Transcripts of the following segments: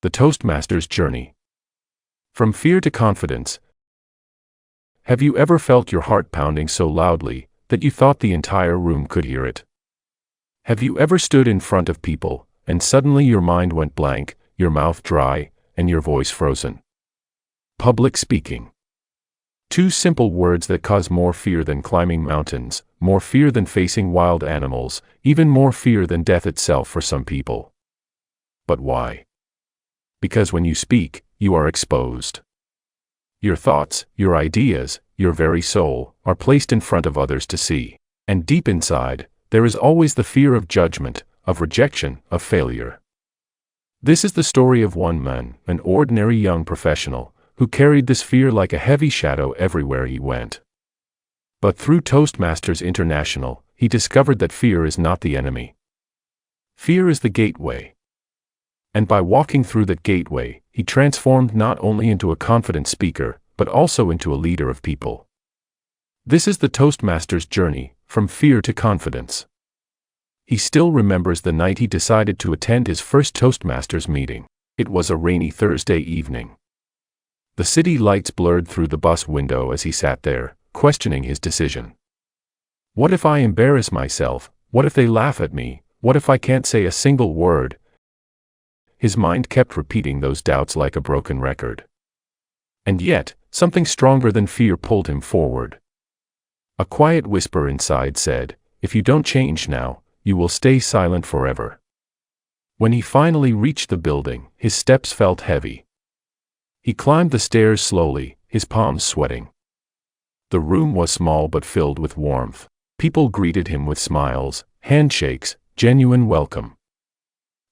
The Toastmaster's Journey. From Fear to Confidence. Have you ever felt your heart pounding so loudly that you thought the entire room could hear it? Have you ever stood in front of people, and suddenly your mind went blank, your mouth dry, and your voice frozen? Public speaking. Two simple words that cause more fear than climbing mountains, more fear than facing wild animals, even more fear than death itself for some people. But why? Because when you speak, you are exposed. Your thoughts, your ideas, your very soul, are placed in front of others to see. And deep inside, there is always the fear of judgment, of rejection, of failure. This is the story of one man, an ordinary young professional, who carried this fear like a heavy shadow everywhere he went. But through Toastmasters International, he discovered that fear is not the enemy. Fear is the gateway. And by walking through that gateway, he transformed not only into a confident speaker, but also into a leader of people. This is the Toastmaster's journey, from fear to confidence. He still remembers the night he decided to attend his first Toastmasters meeting. It was a rainy Thursday evening. The city lights blurred through the bus window as he sat there, questioning his decision. What if I embarrass myself? What if they laugh at me? What if I can't say a single word? His mind kept repeating those doubts like a broken record. And yet, something stronger than fear pulled him forward. A quiet whisper inside said, "If you don't change now, you will stay silent forever." When he finally reached the building, his steps felt heavy. He climbed the stairs slowly, his palms sweating. The room was small but filled with warmth. People greeted him with smiles, handshakes, genuine welcome.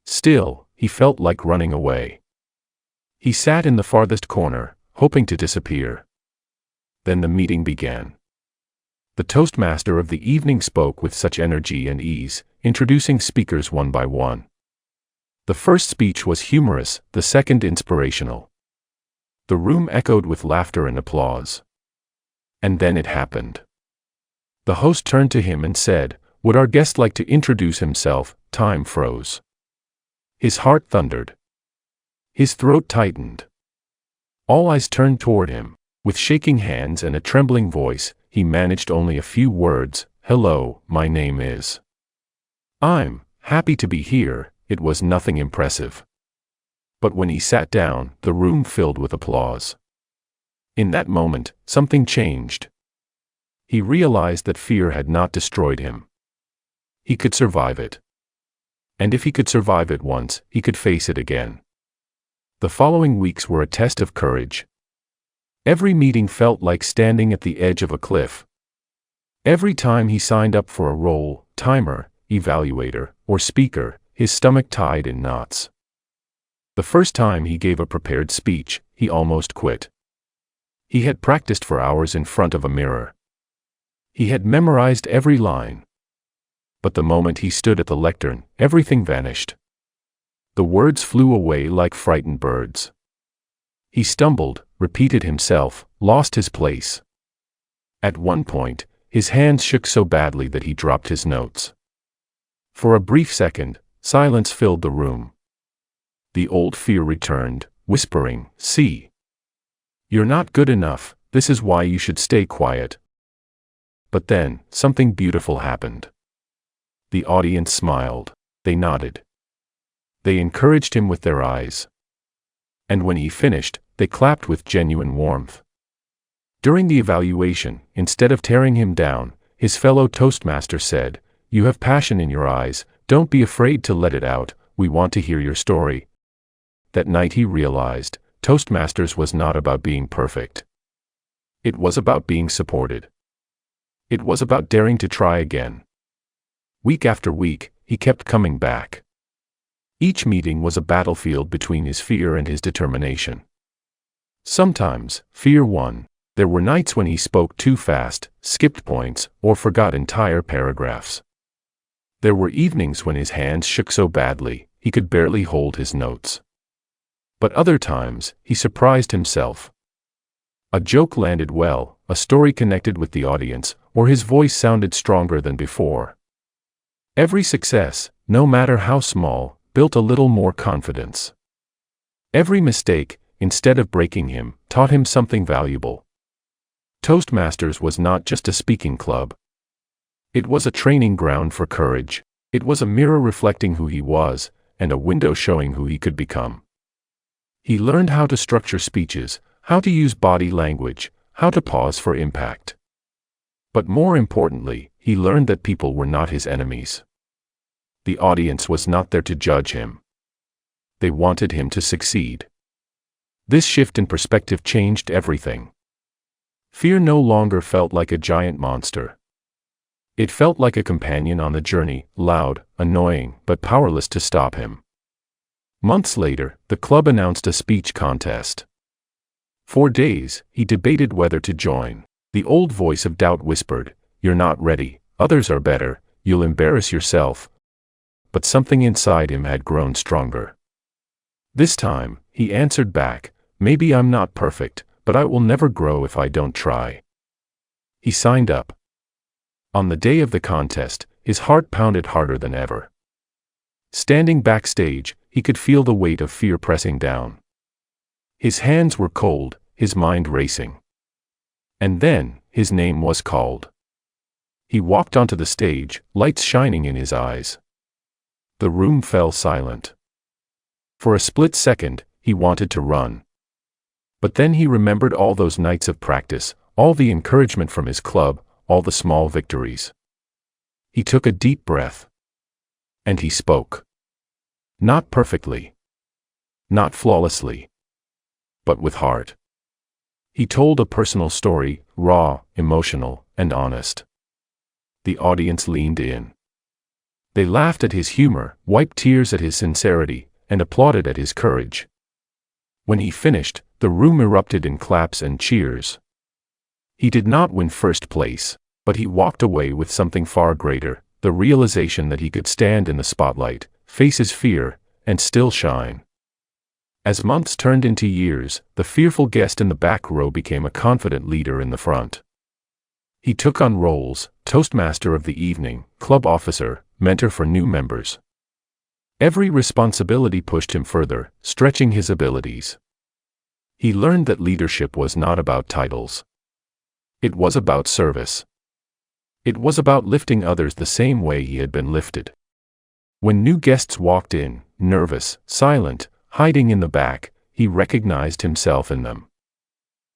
Still, he felt like running away. He sat in the farthest corner, hoping to disappear. Then the meeting began. The Toastmaster of the evening spoke with such energy and ease, introducing speakers one by one. The first speech was humorous, the second inspirational. The room echoed with laughter and applause. And then it happened. The host turned to him and said, "Would our guest like to introduce himself?" Time froze. His heart thundered. His throat tightened. All eyes turned toward him. With shaking hands and a trembling voice, he managed only a few words. "Hello, my name is. I'm happy to be here." It was nothing impressive. But when he sat down, the room filled with applause. In that moment, something changed. He realized that fear had not destroyed him. He could survive it. And if he could survive it once, he could face it again. The following weeks were a test of courage. Every meeting felt like standing at the edge of a cliff. Every time he signed up for a role, timer, evaluator, or speaker, his stomach tied in knots. The first time he gave a prepared speech, he almost quit. He had practiced for hours in front of a mirror. He had memorized every line. But the moment he stood at the lectern, everything vanished. The words flew away like frightened birds. He stumbled, repeated himself, lost his place. At one point, his hands shook so badly that he dropped his notes. For a brief second, silence filled the room. The old fear returned, whispering, "See, you're not good enough, this is why you should stay quiet." But then, something beautiful happened. The audience smiled. They nodded. They encouraged him with their eyes. And when he finished, they clapped with genuine warmth. During the evaluation, instead of tearing him down, his fellow Toastmaster said, "You have passion in your eyes, don't be afraid to let it out, we want to hear your story." That night he realized, Toastmasters was not about being perfect. It was about being supported. It was about daring to try again. Week after week, he kept coming back. Each meeting was a battlefield between his fear and his determination. Sometimes, fear won. There were nights when he spoke too fast, skipped points, or forgot entire paragraphs. There were evenings when his hands shook so badly, he could barely hold his notes. But other times, he surprised himself. A joke landed well, a story connected with the audience, or his voice sounded stronger than before. Every success, no matter how small, built a little more confidence. Every mistake, instead of breaking him, taught him something valuable. Toastmasters was not just a speaking club. It was a training ground for courage. It was a mirror reflecting who he was, and a window showing who he could become. He learned how to structure speeches, how to use body language, how to pause for impact. But more importantly, he learned that people were not his enemies. The audience was not there to judge him. They wanted him to succeed. This shift in perspective changed everything. Fear no longer felt like a giant monster. It felt like a companion on the journey, loud, annoying, but powerless to stop him. Months later, the club announced a speech contest. For days, he debated whether to join. The old voice of doubt whispered, "You're not ready, others are better, you'll embarrass yourself." But something inside him had grown stronger. This time, he answered back, "Maybe I'm not perfect, but I will never grow if I don't try." He signed up. On the day of the contest, his heart pounded harder than ever. Standing backstage, he could feel the weight of fear pressing down. His hands were cold, his mind racing. And then, his name was called. He walked onto the stage, lights shining in his eyes. The room fell silent. For a split second, he wanted to run. But then he remembered all those nights of practice, all the encouragement from his club, all the small victories. He took a deep breath. And he spoke. Not perfectly. Not flawlessly. But with heart. He told a personal story, raw, emotional, and honest. The audience leaned in. They laughed at his humor, wiped tears at his sincerity, and applauded at his courage. When he finished, the room erupted in claps and cheers. He did not win first place, but he walked away with something far greater, the realization that he could stand in the spotlight, face his fear, and still shine. As months turned into years, the fearful guest in the back row became a confident leader in the front. He took on roles, Toastmaster of the evening, club officer, mentor for new members. Every responsibility pushed him further, stretching his abilities. He learned that leadership was not about titles. It was about service. It was about lifting others the same way he had been lifted. When new guests walked in, nervous, silent, hiding in the back, he recognized himself in them.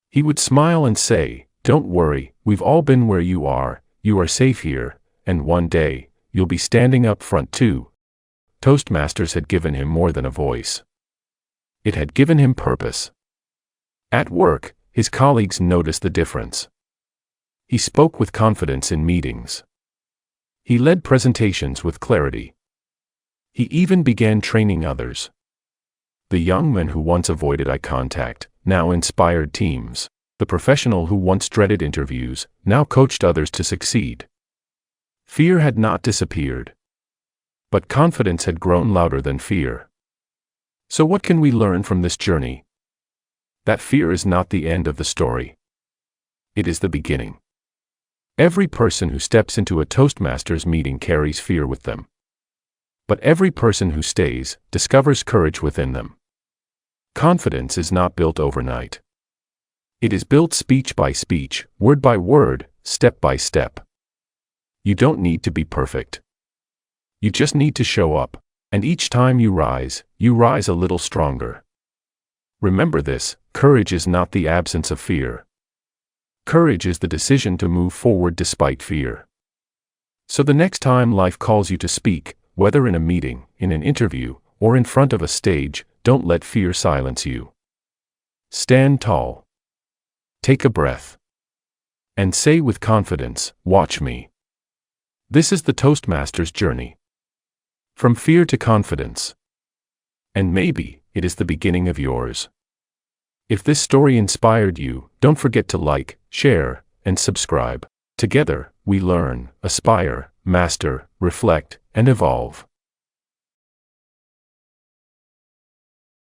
He would smile and say, "Don't worry, we've all been where you are safe here, and one day, you'll be standing up front too." Toastmasters had given him more than a voice. It had given him purpose. At work, his colleagues noticed the difference. He spoke with confidence in meetings. He led presentations with clarity. He even began training others. The young man who once avoided eye contact, now inspired teams. The professional who once dreaded interviews, now coached others to succeed. Fear had not disappeared. But confidence had grown louder than fear. So what can we learn from this journey? That fear is not the end of the story. It is the beginning. Every person who steps into a Toastmasters meeting carries fear with them. But every person who stays, discovers courage within them. Confidence is not built overnight. It is built speech by speech, word by word, step by step. You don't need to be perfect. You just need to show up, and each time you rise a little stronger. Remember this, courage is not the absence of fear. Courage is the decision to move forward despite fear. So the next time life calls you to speak, whether in a meeting, in an interview, or in front of a stage, don't let fear silence you. Stand tall. Take a breath. And say with confidence, "Watch me." This is the Toastmasters journey. From fear to confidence. And maybe, it is the beginning of yours. If this story inspired you, don't forget to like, share, and subscribe. Together, we learn, aspire, master, reflect, and evolve.